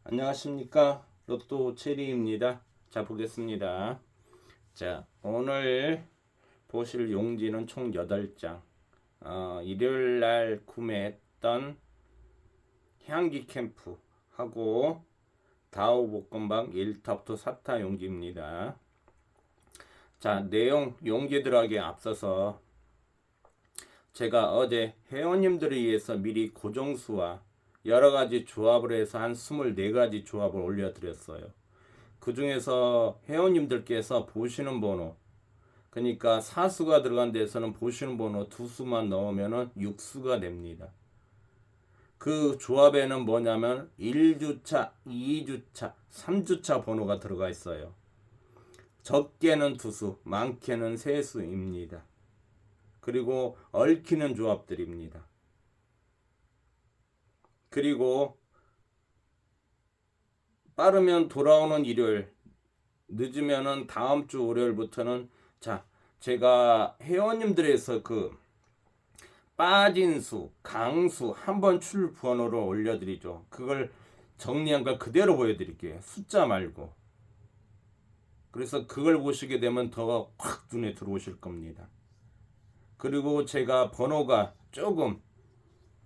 안녕하십니까, 로또 체리입니다. 자, 보겠습니다. 자, 오늘 보실 용지는 총 8장. 일요일 날 구매했던 향기 캠프 하고 다오 볶음밥 1타부터 4타 용지입니다. 자, 내용 용기 들어가기에 앞서서 제가 어제 회원님들을 위해서 미리 고정수와 여러 가지 조합을 해서 한 24가지 조합을 올려드렸어요. 그 중에서 회원님들께서 보시는 번호, 그러니까 사수가 들어간 데서는 보시는 번호 두 수만 넣으면 6수가 됩니다. 그 조합에는 뭐냐면 1주차, 2주차, 3주차 번호가 들어가 있어요. 적게는 2수, 많게는 3수입니다. 그리고 얽히는 조합들입니다. 그리고 빠르면 돌아오는 일요일, 늦으면은 다음 주 월요일부터는 자, 제가 회원님들에서 그 빠진 수, 강수 한번 출 번호를 올려드리죠. 그걸 정리한 걸 그대로 보여드릴게요. 숫자 말고. 그래서 그걸 보시게 되면 더 확 눈에 들어오실 겁니다. 그리고 제가 번호가 조금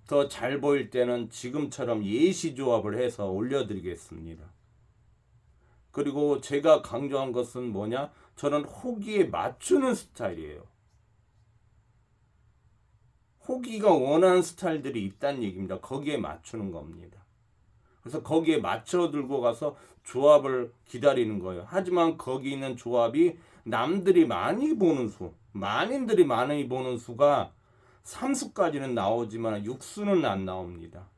더 잘 보일 때는 지금처럼 예시 조합을 해서 올려드리겠습니다. 그리고 제가 강조한 것은 뭐냐? 저는 호기에 맞추는 스타일이에요. 호기가 원하는 스타일들이 있다는 얘기입니다. 거기에 맞추는 겁니다. 그래서 거기에 맞춰 들고 가서 조합을 기다리는 거예요. 하지만 거기 있는 조합이 남들이 많이 보는 수, 만인들이 많이 보는 수가 3수까지는 나오지만 6수는 안 나옵니다.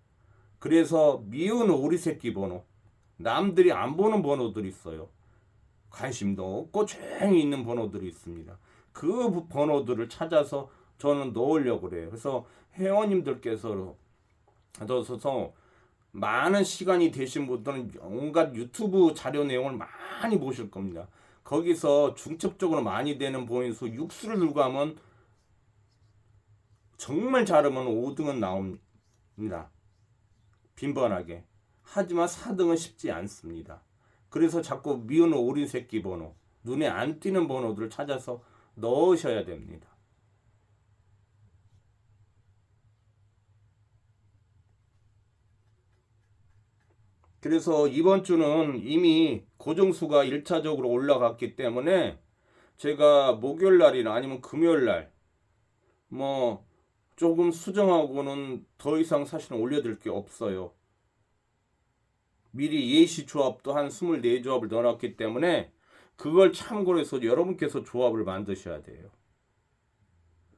그래서 미운 오리새끼 번호, 남들이 안 보는 번호들이 있어요. 관심도 없고 조용히 있는 번호들이 있습니다. 그 번호들을 찾아서 저는 넣으려고 그래요. 그래서 회원님들께서 많은 시간이 되신 분들은 온갖 유튜브 자료 내용을 많이 보실 겁니다. 거기서 중첩적으로 많이 되는 보인수 6수를 들고 하면 정말 잘하면 5등은 나옵니다. 빈번하게. 하지만 4등은 쉽지 않습니다. 그래서 자꾸 미운 오린 새끼 번호, 눈에 안 띄는 번호들을 찾아서 넣으셔야 됩니다. 그래서 이번 주는 이미 고정수가 1차적으로 올라갔기 때문에 제가 목요일 날이나 아니면 금요일 날 뭐 조금 수정하고는 더 이상 사실은 올려드릴 게 없어요. 미리 예시 조합도 한 24조합을 넣어놨기 때문에 그걸 참고로 해서 여러분께서 조합을 만드셔야 돼요.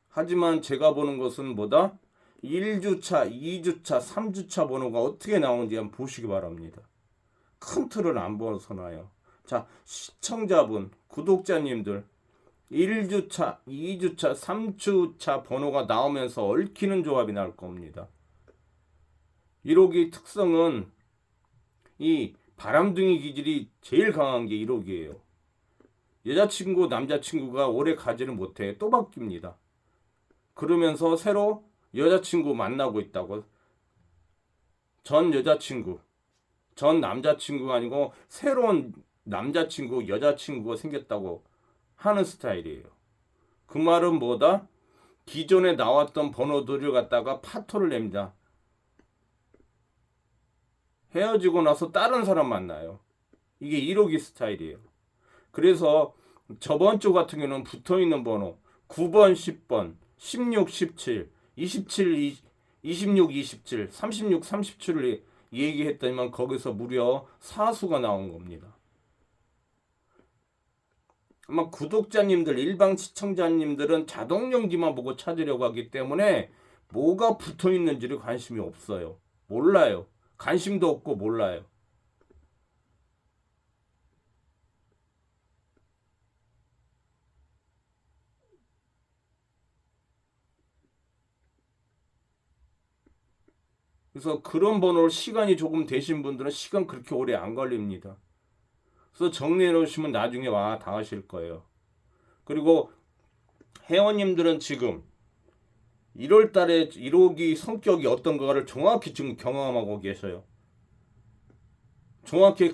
하지만 제가 보는 것은 뭐다? 1주차, 2주차, 3주차 번호가 어떻게 나오는지 한번 보시기 바랍니다. 큰 틀을 안 벗어나요. 자, 시청자분, 구독자님들 1주차, 2주차, 3주차 번호가 나오면서 얽히는 조합이 나올 겁니다. 1호기 특성은 이 바람둥이 기질이 제일 강한 게 1호기예요. 여자친구, 남자친구가 오래 가지를 못해 또 바뀝니다. 그러면서 새로 여자친구 만나고 있다고. 전 여자친구, 전 남자친구가 아니고 새로운 남자친구, 여자친구가 생겼다고 하는 스타일이에요. 그 말은 뭐다? 기존에 나왔던 번호들을 갖다가 파토를 냅니다. 헤어지고 나서 다른 사람 만나요. 이게 1호기 스타일이에요. 그래서 저번 주 같은 경우는 붙어 있는 번호 9번, 10번, 16, 17, 27, 26, 27, 36, 37을 얘기했더니만 거기서 무려 4수가 나온 겁니다. 아마 구독자님들, 일반 시청자님들은 자동연기만 보고 찾으려고 하기 때문에 뭐가 붙어 있는지를 관심이 없어요. 몰라요. 관심도 없고 몰라요. 그래서 그런 번호를 시간이 조금 되신 분들은 시간 그렇게 오래 안 걸립니다. 그래서 정리해 놓으시면 나중에 와 다 하실 거예요. 그리고 회원님들은 지금 1월 달에 1호기 성격이 어떤 거를 정확히 지금 경험하고 계셔요. 정확히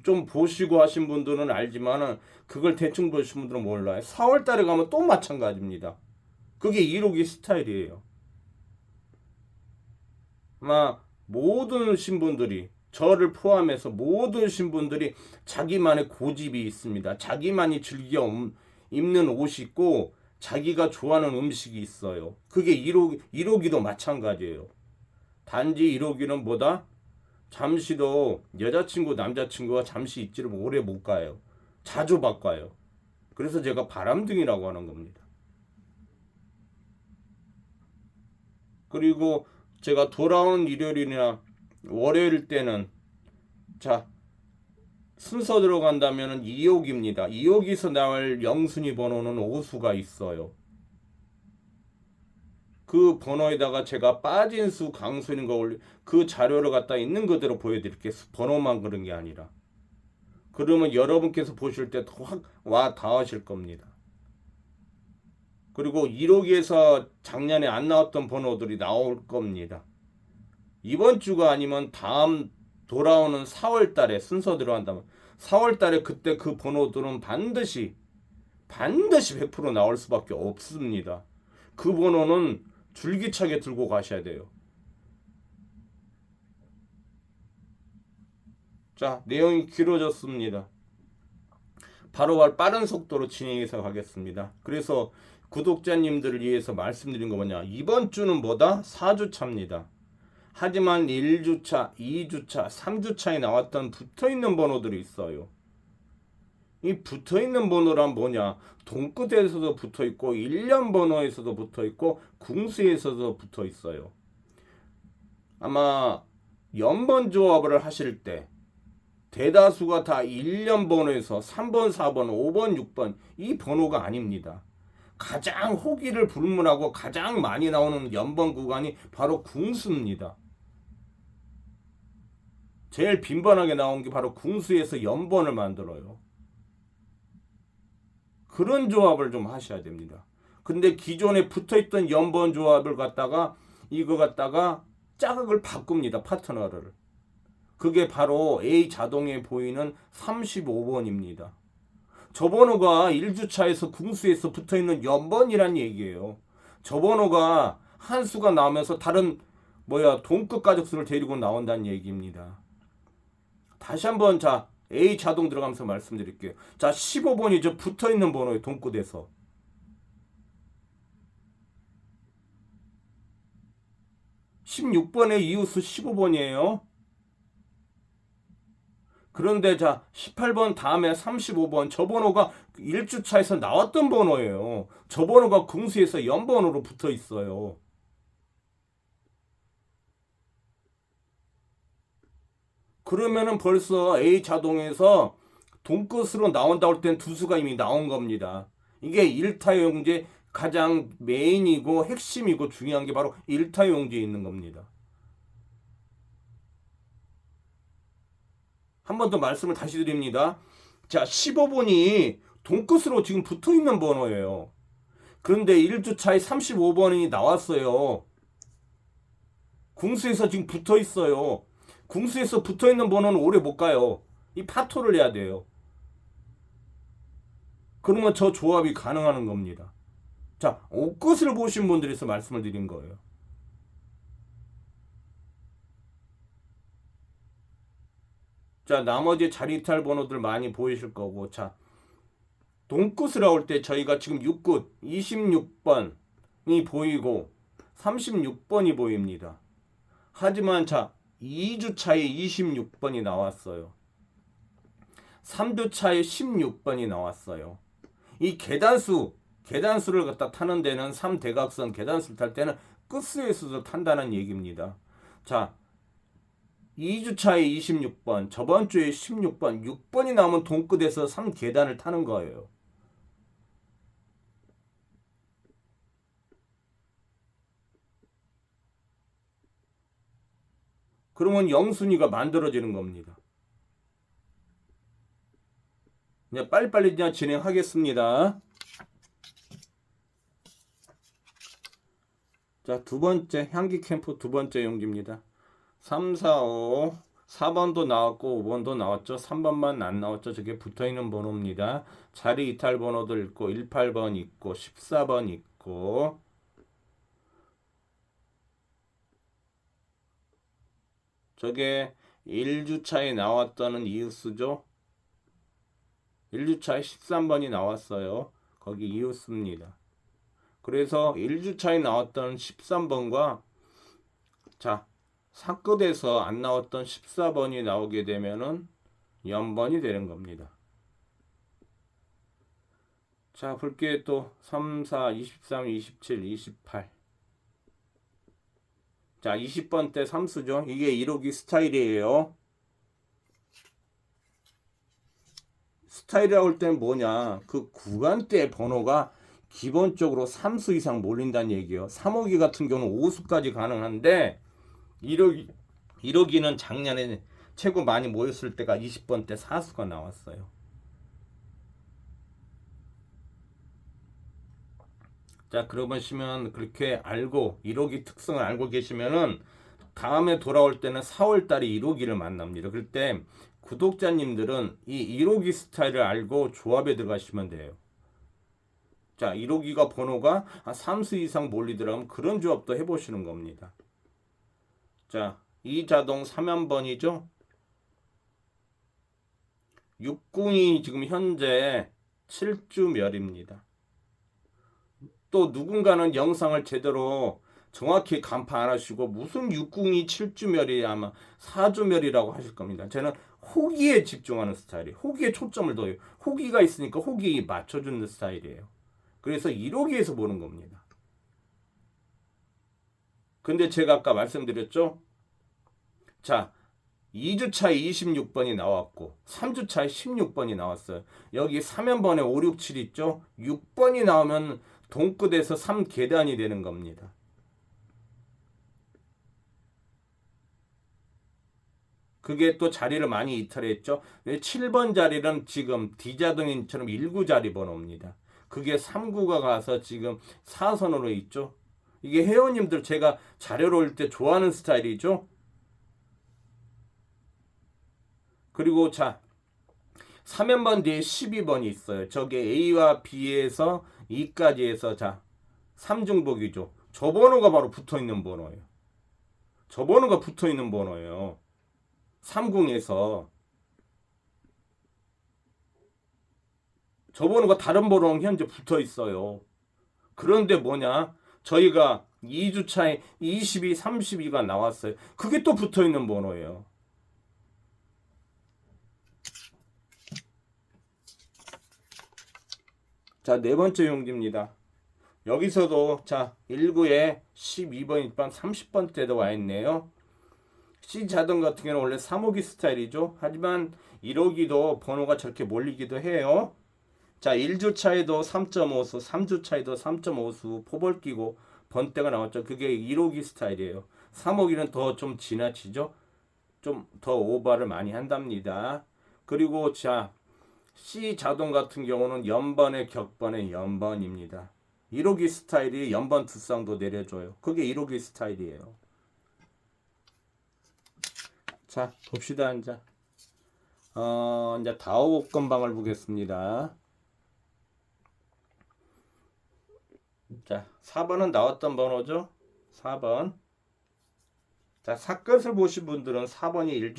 좀 보시고 하신 분들은 알지만은 그걸 대충 보신 분들은 몰라요. 4월 달에 가면 또 마찬가지입니다. 그게 1호기 스타일이에요. 아마 모든 신분들이 저를 포함해서 모든 신분들이 자기만의 고집이 있습니다. 자기만이 즐겨 입는 옷이 있고 자기가 좋아하는 음식이 있어요. 그게 1호기도 마찬가지예요. 단지 1호기는 뭐다? 잠시도 여자친구 남자친구가 잠시 있지를 오래 못 가요. 자주 바꿔요. 그래서 제가 바람둥이라고 하는 겁니다. 그리고 제가 돌아오는 일요일이나 월요일 때는 자 순서 들어간다면 2호기입니다. 2호기에서 나올 영순위 번호는 오수가 있어요. 그 번호에다가 제가 빠진 수 강수인 거 올리 그 자료를 갖다 있는 그대로 보여드릴게요. 번호만 그런 게 아니라. 그러면 여러분께서 보실 때 확 와 닿으실 겁니다. 그리고 1호기에서 작년에 안 나왔던 번호들이 나올 겁니다. 이번 주가 아니면 다음 돌아오는 4월 달에 순서 들어간다면 4월 달에 그때 그 번호들은 반드시 100% 나올 수밖에 없습니다. 그 번호는 줄기차게 들고 가셔야 돼요. 자, 내용이 길어졌습니다. 바로 빠른 속도로 진행해서 가겠습니다. 그래서 구독자님들을 위해서 말씀드린 거 뭐냐? 이번 주는 뭐다? 4주차입니다. 하지만 1주차, 2주차, 3주차에 나왔던 붙어있는 번호들이 있어요. 이 붙어있는 번호란 뭐냐? 동끝에서도 붙어있고 1년 번호에서도 붙어있고 궁수에서도 붙어있어요. 아마 연번 조합을 하실 때 대다수가 다 1년 번호에서 3번, 4번, 5번, 6번 이 번호가 아닙니다. 가장 호기를 불문하고 가장 많이 나오는 연번 구간이 바로 궁수입니다. 제일 빈번하게 나온 게 바로 궁수에서 연번을 만들어요. 그런 조합을 좀 하셔야 됩니다. 근데 기존에 붙어있던 연번 조합을 갖다가 이거 갖다가 자극을 바꿉니다. 파트너를. 그게 바로 A 자동에 보이는 35번입니다. 저 번호가 1주차에서 궁수에서 붙어있는 연번이란 얘기예요. 저 번호가 한 수가 나오면서 다른 동급 가족수를 데리고 나온다는 얘기입니다. 다시 한번 자 A 자동 들어가면서 말씀드릴게요. 자 15번이 저 붙어있는 번호에 동급에서 16번의 이웃수 15번이에요. 그런데 자 18번 다음에 35번 저 번호가 1주차에서 나왔던 번호예요. 저 번호가 궁수에서 연번호로 붙어 있어요. 그러면은 벌써 A 자동에서 동끝으로 나온다고 할 땐 두 수가 이미 나온 겁니다. 이게 1타용제 가장 메인이고 핵심이고 중요한 게 바로 1타용제에 있는 겁니다. 한 번 더 말씀을 다시 드립니다. 자, 15번이 동끝으로 지금 붙어 있는 번호예요. 그런데 1주차에 35번이 나왔어요. 궁수에서 지금 붙어 있어요. 궁수에서 붙어 있는 번호는 오래 못 가요. 이 파토를 해야 돼요. 그러면 저 조합이 가능한 겁니다. 자, 옷끝을 보신 분들에서 말씀을 드린 거예요. 자, 나머지 자리탈 번호들 많이 보이실 거고, 자, 동끝을 나올 때 저희가 지금 6끝 26번이 보이고 36번이 보입니다. 하지만 자, 2주차에 26번이 나왔어요. 3주차에 16번이 나왔어요. 이 계단수를 갖다 타는 데는 3대각선 계단수를 탈 때는 끝수에서도 탄다는 얘기입니다. 자, 2주차에 26번, 저번 주에 16번, 6번이 나오면 동끝에서 3계단을 타는 거예요. 그러면 영순위가 만들어지는 겁니다. 이제 빨리빨리 그냥 진행하겠습니다. 자, 두 번째 향기 캠프 두 번째 용지입니다. 3, 4, 5 4번도 나왔고 5번도 나왔죠. 3번만 안 나왔죠. 저게 붙어있는 번호입니다. 자리 이탈 번호도 있고 18번 있고 14번 있고 저게 1주차에 나왔다는 이웃수죠. 1주차에 13번이 나왔어요. 거기 이웃수입니다. 그래서 1주차에 나왔던 13번과 자 사끝에서 안 나왔던 14번이 나오게 되면은 연번이 되는 겁니다. 자 볼게요. 또 3, 4, 23, 27, 28. 자 20번 때 삼수죠. 이게 1호기 스타일이에요. 스타일이라고 할 때는 뭐냐, 그 구간대 번호가 기본적으로 3수 이상 몰린다는 얘기예요. 3호기 같은 경우는 5수까지 가능한데 1호기는 작년에 최고 많이 모였을 때가 20번 때 4수가 나왔어요. 자 그러시면 그렇게 알고 1호기 특성을 알고 계시면은 다음에 돌아올 때는 4월 달에 1호기를 만납니다. 그럴 때 구독자님들은 이 1호기 스타일을 알고 조합에 들어가시면 돼요. 자 1호기가 번호가 한 3수 이상 몰리더라면 그런 조합도 해보시는 겁니다. 자 이자동 3연번이죠. 60이 지금 현재 7주멸입니다. 또 누군가는 영상을 제대로 정확히 간파 안 하시고 무슨 60이 7주멸이 아마 4주멸이라고 하실 겁니다. 저는 호기에 집중하는 스타일이에요. 호기에 초점을 둬요. 호기가 있으니까 호기 맞춰주는 스타일이에요. 그래서 1호기에서 보는 겁니다. 근데 제가 아까 말씀드렸죠. 자 2주차에 26번이 나왔고 3주차에 16번이 나왔어요. 여기 3연번에 5, 6, 7 있죠. 6번이 나오면 동끝에서 3계단이 되는 겁니다. 그게 또 자리를 많이 이탈했죠. 7번 자리는 지금 D자동인처럼 1구 자리 번호입니다. 그게 3구가 가서 지금 4선으로 있죠. 이게 회원님들 제가 자료를 올 때 좋아하는 스타일이죠. 그리고 자 3연번 뒤에 12번이 있어요. 저게 A와 B에서 E까지 해서 자 3중복이죠. 저 번호가 바로 붙어있는 번호예요. 저 번호가 붙어있는 번호예요. 30에서 저 번호가 다른 번호랑 현재 붙어있어요. 그런데 뭐냐, 저희가 2주차에 22, 32가 나왔어요. 그게 또 붙어있는 번호예요. 자, 네 번째 용지입니다. 여기서도 자 1구에 12번, 1번, 30번 때도 와 있네요. C자동 같은 경우는 원래 3호기 스타일이죠. 하지만 1호기도 번호가 저렇게 몰리기도 해요. 자 1주차에도 3.5수, 3주차에도 3.5수 포벌 끼고 번대가 나왔죠. 그게 1호기 스타일이에요. 3호기는 더 좀 지나치죠. 좀 더 오버를 많이 한답니다. 그리고 자 C자동 같은 경우는 연번의 격번의 연번입니다. 1호기 스타일이 연번 투성도 내려줘요. 그게 1호기 스타일이에요. 자 봅시다. 이제 다오건방을 보겠습니다. 자 4번은 나왔던 번호죠. 4번. 자 사건을 보신 분들은 4번이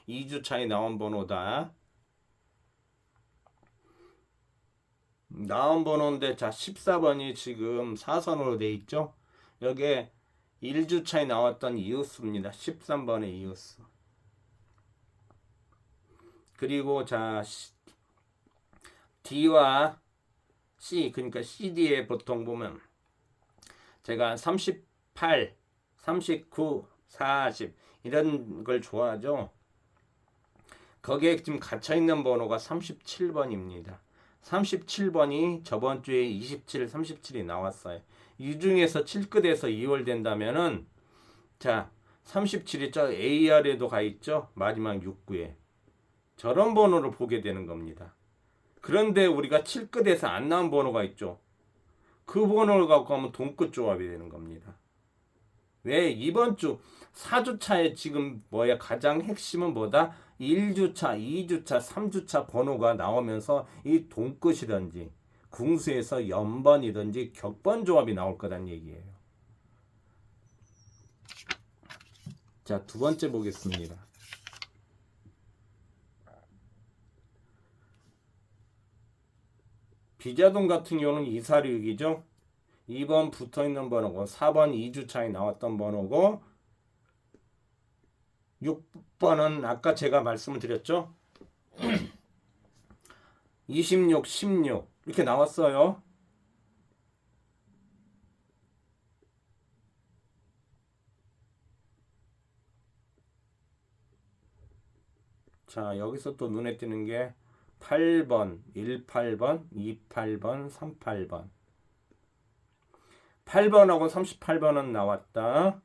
2주 차이 나온 번호다. 나온 번호인데 자 14번이 지금 사선으로 돼 있죠. 여기에 1주 차이 나왔던 이웃수입니다. 13번의 이웃수. 그리고 자 D와 C, 그러니까 CD에 보통 보면 제가 38, 39, 40 이런 걸 좋아하죠. 거기에 지금 갇혀있는 번호가 37번입니다. 37번이 저번 주에 27, 37이 나왔어요. 이 중에서 7끝에서 2월 된다면은 자 37이 저 AR에도 가 있죠. 마지막 6구에 저런 번호를 보게 되는 겁니다. 그런데 우리가 7끝에서 안 나온 번호가 있죠. 그 번호를 갖고 하면 동끝 조합이 되는 겁니다. 왜 이번 주 4주차에 지금 뭐야 가장 핵심은 뭐다? 1주차, 2주차, 3주차 번호가 나오면서 이 동끝이든지 궁수에서 연번이든지 격번 조합이 나올 거란 얘기예요. 자, 두 번째 보겠습니다. 비자동 같은 경우는 246이죠. 2번 붙어있는 번호고 4번 2주차에 나왔던 번호고 6번은 아까 제가 말씀을 드렸죠. 26, 16 이렇게 나왔어요. 자, 여기서 또 눈에 띄는 게 8번, 18번, 28번, 38번. 8번하고 38번은 나왔다.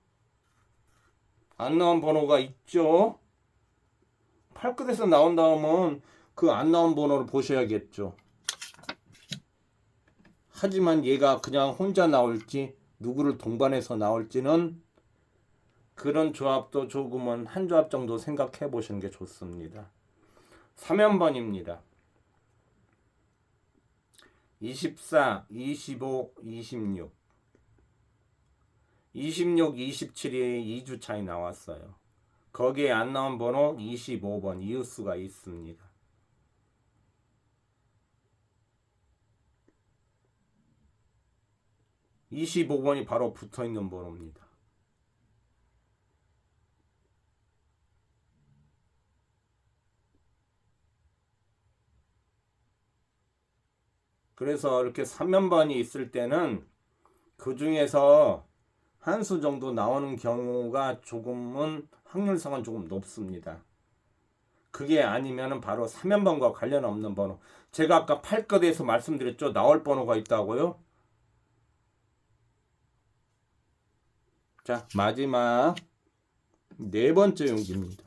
안 나온 번호가 있죠. 팔끝에서 나온 다음은 그 안 나온 번호를 보셔야겠죠. 하지만 얘가 그냥 혼자 나올지 누구를 동반해서 나올지는 그런 조합도 조금은 한 조합 정도 생각해 보시는 게 좋습니다. 3연번입니다. 24, 25, 26. 26, 27이 2주 차이 나왔어요. 거기에 안 나온 번호 25번 이웃수가 있습니다. (25번이) 바로 붙어있는 번호입니다. 그래서 이렇게 3연번이 있을 때는 그 중에서 한 수 정도 나오는 경우가 조금은 확률상은 조금 높습니다. 그게 아니면 바로 3연번과 관련 없는 번호. 제가 아까 8끝에서 말씀드렸죠. 나올 번호가 있다고요. 자, 마지막 네 번째 용기입니다.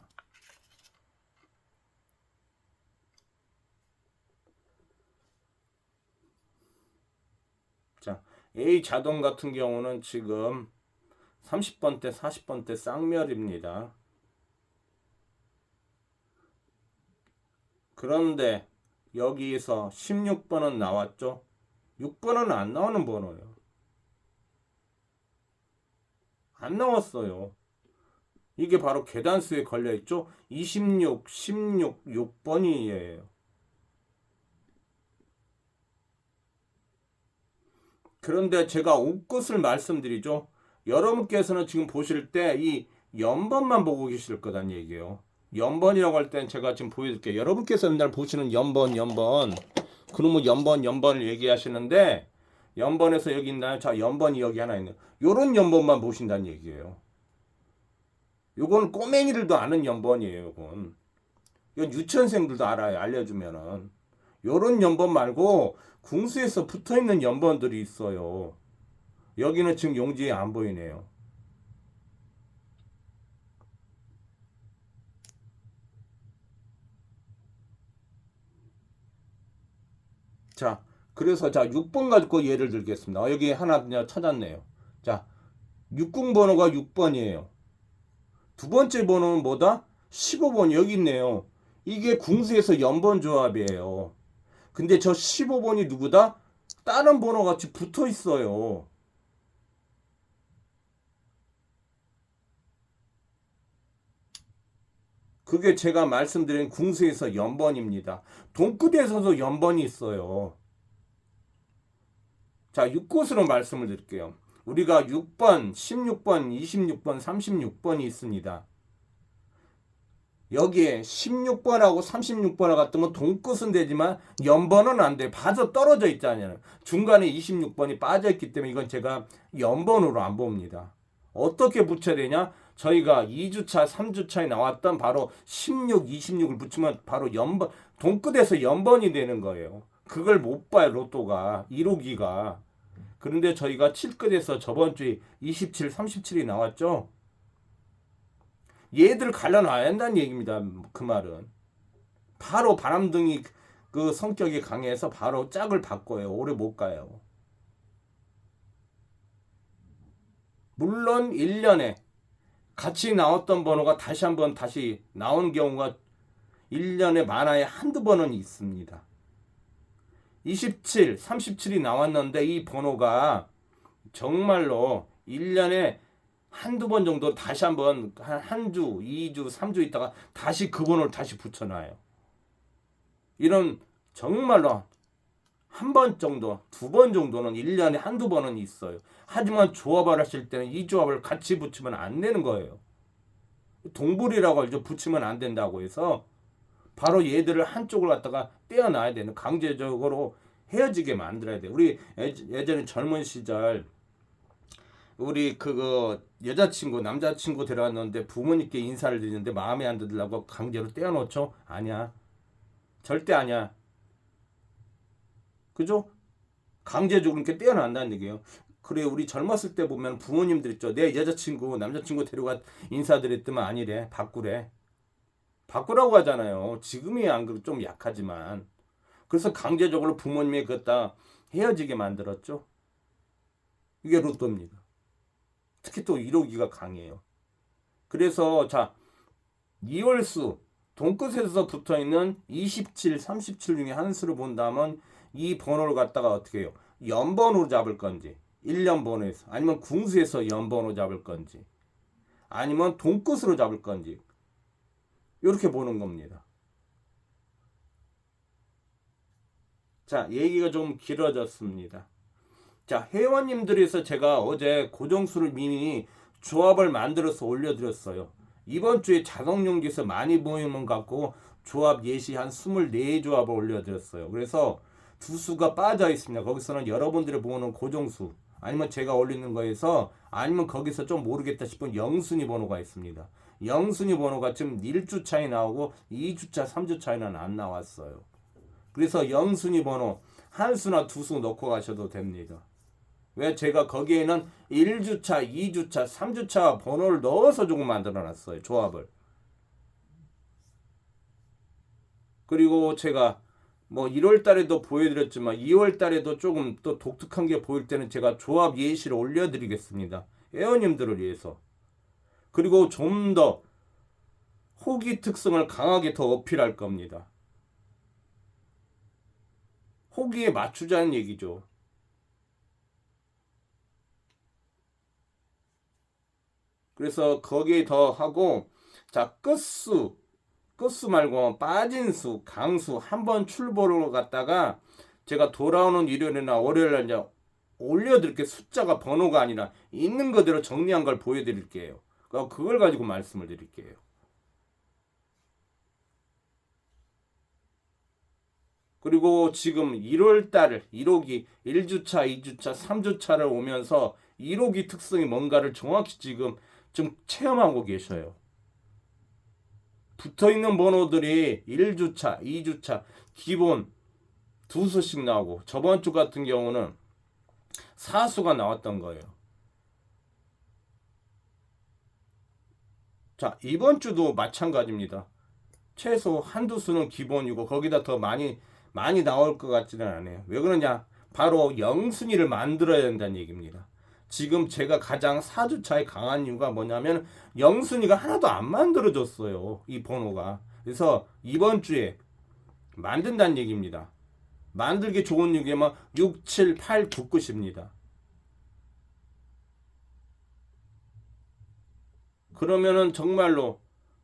자, A 자동 같은 경우는 지금 30번대, 40번대 쌍멸입니다. 그런데 여기에서 16번은 나왔죠. 6번은 안 나오는 번호예요. 안 나왔어요. 이게 바로 계단수에 걸려있죠. 26, 16, 6번이에요. 그런데 제가 옷끝을 말씀드리죠. 여러분께서는 지금 보실 때 이 연번만 보고 계실 거란 얘기예요. 연번이라고 할 땐 제가 지금 보여드릴게요. 여러분께서 맨날 보시는 연번. 그러면 연번을 얘기하시는데 연번에서 여기 있나요? 자, 연번이 여기 하나 있네요. 요런 연번만 보신다는 얘기예요. 요건 꼬맹이들도 아는 연번이에요. 요건. 이건 유치원생들도 알아요. 알려주면은. 요런 연번 말고 궁수에서 붙어있는 연번들이 있어요. 여기는 지금 용지에 안 보이네요. 자, 그래서 자 6번 가지고 예를 들겠습니다. 여기 하나 찾았네요. 자, 60 번호가 6번이에요. 두 번째 번호는 뭐다? 15번 여기 있네요. 이게 궁수에서 연번 조합이에요. 근데 저 15번이 누구다? 다른 번호 같이 붙어 있어요. 그게 제가 말씀드린 궁수에서 연번입니다. 동급에서도 연번이 있어요. 자, 6곳으로 말씀을 드릴게요. 우리가 6번, 16번, 26번, 36번이 있습니다. 여기에 16번하고 36번하고 같으면 동끝은 되지만 연번은 안 돼. 봐서 떨어져 있잖아요. 중간에 26번이 빠져있기 때문에 이건 제가 연번으로 안 봅니다. 어떻게 붙여야 되냐? 저희가 2주차, 3주차에 나왔던 바로 16, 26을 붙이면 바로 연번, 동끝에서 연번이 되는 거예요. 그걸 못 봐요, 로또가. 1호기가. 그런데 저희가 7끝에서 저번 주에 27, 37이 나왔죠? 얘들 갈라놔야 한다는 얘기입니다. 그 말은. 바로 바람둥이 그 성격이 강해서 바로 짝을 바꿔요. 오래 못 가요. 물론 1년에 같이 나왔던 번호가 다시 나온 경우가 1년에 많아야 한두 번은 있습니다. 27, 37이 나왔는데 이 번호가 정말로 1년에 한두 번 정도 다시 한번 한 주, 2주, 3주 있다가 다시 그 번호를 다시 붙여놔요. 이런 정말로 한 번 정도, 두 번 정도는 1년에 한두 번은 있어요. 하지만 조합을 하실 때는 이 조합을 같이 붙이면 안 되는 거예요. 동불이라고 알죠. 붙이면 안 된다고 해서 바로 얘들을 한쪽을 갖다가 떼어놔야 되는, 강제적으로 헤어지게 만들어야 돼. 우리 예전에 젊은 시절 우리 그거 여자친구 남자친구 데려왔는데 부모님께 인사를 드리는데 마음에 안 들려고 강제로 떼어놓죠? 아니야. 절대 아니야. 그죠? 강제적으로 이렇게 떼어난다는 얘기예요. 그래, 우리 젊었을 때 보면 부모님들 있죠. 내 여자친구 남자친구 데려가 인사드렸더만 아니래. 바꾸래. 바꾸라고 하잖아요. 지금이 안 그래도 좀 약하지만. 그래서 강제적으로 부모님이 그다 헤어지게 만들었죠. 이게 로또입니다. 특히 또 1호기가 강해요. 그래서 자, 2월수 돈끝에서 붙어있는 27, 37 중에 한 수를 본다면 이 번호를 갖다가 어떻게 해요? 연번으로 잡을 건지 1년 번호에서, 아니면 궁수에서 연번호 잡을 건지, 아니면 돈끝으로 잡을 건지, 이렇게 보는 겁니다. 자, 얘기가 좀 길어졌습니다. 자, 회원님들에서 제가 어제 고정수를 미리 조합을 만들어서 올려드렸어요. 이번 주에 자동용기에서 많이 보이는 것 같고 조합 예시 한 24조합을 올려드렸어요. 그래서 두 수가 빠져 있습니다. 거기서는 여러분들이 보는 고정수, 아니면 제가 올리는 거에서, 아니면 거기서 좀 모르겠다 싶은 영순위 번호가 있습니다. 영순위 번호가 지금 1주 차이 나오고 2주차, 3주 차이는 안 나왔어요. 그래서 영순위 번호 한 수나 두 수 넣고 가셔도 됩니다. 왜? 제가 거기에는 1주차, 2주차, 3주차 번호를 넣어서 조금 만들어 놨어요. 조합을. 그리고 제가 뭐 1월 달에도 보여드렸지만 2월 달에도 조금 또 독특한 게 보일 때는 제가 조합 예시를 올려드리겠습니다. 회원님들을 위해서. 그리고 좀 더 호기 특성을 강하게 더 어필할 겁니다. 호기에 맞추자는 얘기죠. 그래서 거기에 더 하고, 자, 끝수 말고 빠진 수, 강수 한 번 출보를 갖다가 제가 돌아오는 일요일이나 월요일날 이제 올려드릴게요. 숫자가 번호가 아니라 있는 그대로 정리한 걸 보여드릴게요. 그걸 가지고 말씀을 드릴게요. 그리고 지금 1월달 1호기 1주차, 2주차, 3주차를 오면서 1호기 특성이 뭔가를 정확히 지금 좀 체험하고 계셔요. 붙어있는 번호들이 1주차, 2주차 기본 두 수씩 나오고, 저번 주 같은 경우는 4수가 나왔던 거예요. 자, 이번 주도 마찬가지입니다. 최소 한두 수는 기본이고 거기다 더 많이 나올 것 같지는 않아요. 왜 그러냐? 바로 영순위를 만들어야 된다는 얘기입니다. 지금 제가 가장 4주차에 강한 이유가 뭐냐면 영순위가 하나도 안 만들어졌어요. 이 번호가. 그래서 이번 주에 만든다는 얘기입니다. 만들기 좋은 유게만 6, 7, 8, 9, 9입니다. 그러면은 정말로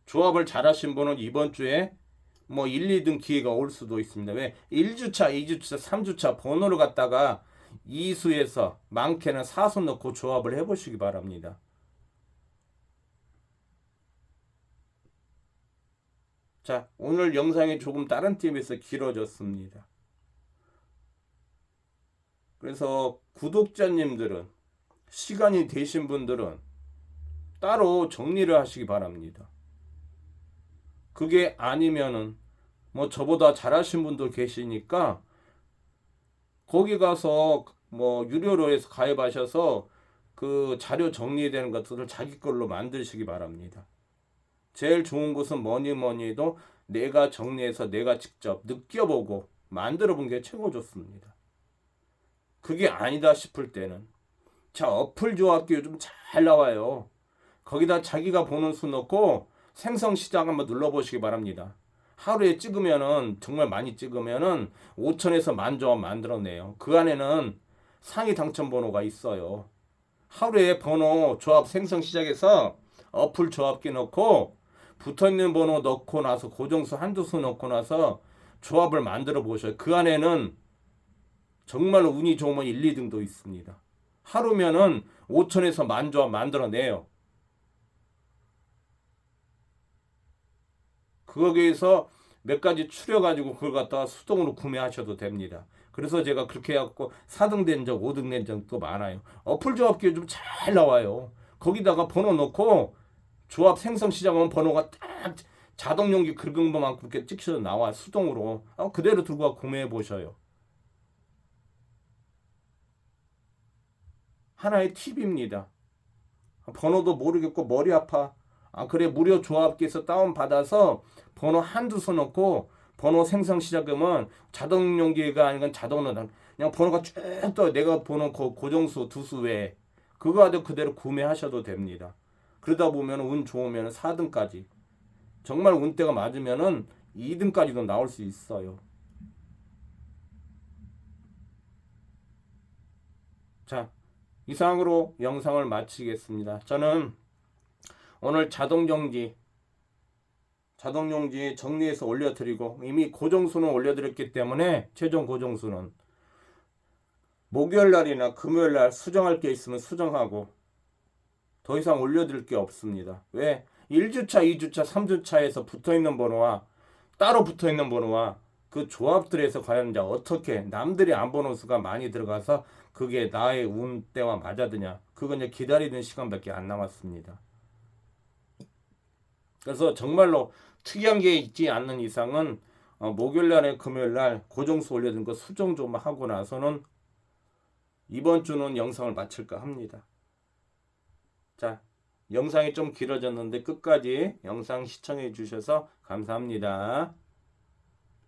조합을 잘하신 분은 이번 주에 뭐 1, 2등 기회가 올 수도 있습니다. 왜? 1주차, 2주차, 3주차 번호를 갖다가 2수에서 많게는 4수 넣고 조합을 해보시기 바랍니다. 자, 오늘 영상이 조금 다른 팀에서 길어졌습니다. 그래서 구독자님들은, 시간이 되신 분들은 따로 정리를 하시기 바랍니다. 그게 아니면은 뭐 저보다 잘하신 분들 계시니까 거기 가서 뭐 유료로 해서 가입하셔서 그 자료 정리되는 것들을 자기 걸로 만드시기 바랍니다. 제일 좋은 것은 뭐니 해도 내가 정리해서 내가 직접 느껴보고 만들어 본 게 최고 좋습니다. 그게 아니다 싶을 때는 자, 어플 조합기 요즘 잘 나와요. 거기다 자기가 보는 수 넣고 생성 시작 한번 눌러보시기 바랍니다. 하루에 찍으면은 정말 많이 찍으면은 5천에서 10,000조합 만들어내요. 그 안에는 상위 당첨 번호가 있어요. 하루에 번호 조합 생성 시작해서 어플 조합기 넣고 붙어있는 번호 넣고 나서 고정수 한두 수 넣고 나서 조합을 만들어 보셔요. 그 안에는 정말 운이 좋으면 1, 2등도 있습니다. 하루면은 5천에서 10,000조합 만들어내요. 거기에서 몇 가지 추려가지고 그걸 갖다가 수동으로 구매하셔도 됩니다. 그래서 제가 그렇게 해갖고 4등 된 적, 5등 된 적도 많아요. 어플 조합기 요즘 잘 나와요. 거기다가 번호 넣고 조합 생성 시작하면 번호가 딱 자동 용기 긁은 것만큼 이렇게 찍혀서 나와 수동으로. 그대로 들고 와 구매해 보셔요. 하나의 팁입니다. 번호도 모르겠고 머리 아파. 그래 무료 조합기에서 다운받아서 번호 한두 수 넣고 번호 생성 시작하면 자동 용기가 아니라 자동으로 그냥 번호가 쭉 떠. 내가 보는 고정수 두 수 외에 그거 아주 그대로 구매하셔도 됩니다. 그러다 보면 운 좋으면 4등까지 정말 운때가 맞으면은 2등까지도 나올 수 있어요. 자, 이상으로 영상을 마치겠습니다. 저는 오늘 자동용지 정리해서 올려드리고 이미 고정수는 올려드렸기 때문에 최종 고정수는 목요일날이나 금요일날 수정할 게 있으면 수정하고 더 이상 올려드릴 게 없습니다. 왜? 1주차, 2주차, 3주차에서 붙어있는 번호와 따로 붙어있는 번호와 그 조합들에서 과연 이제 어떻게 남들이 안 보는 수가 많이 들어가서 그게 나의 운때와 맞아드냐, 그건 이제 기다리는 시간밖에 안 남았습니다. 그래서 정말로 특이한 게 있지 않는 이상은 목요일날에 금요일날 고정수 올려둔 거 수정 좀 하고 나서는 이번 주는 영상을 마칠까 합니다. 자, 영상이 좀 길어졌는데 끝까지 영상 시청해 주셔서 감사합니다.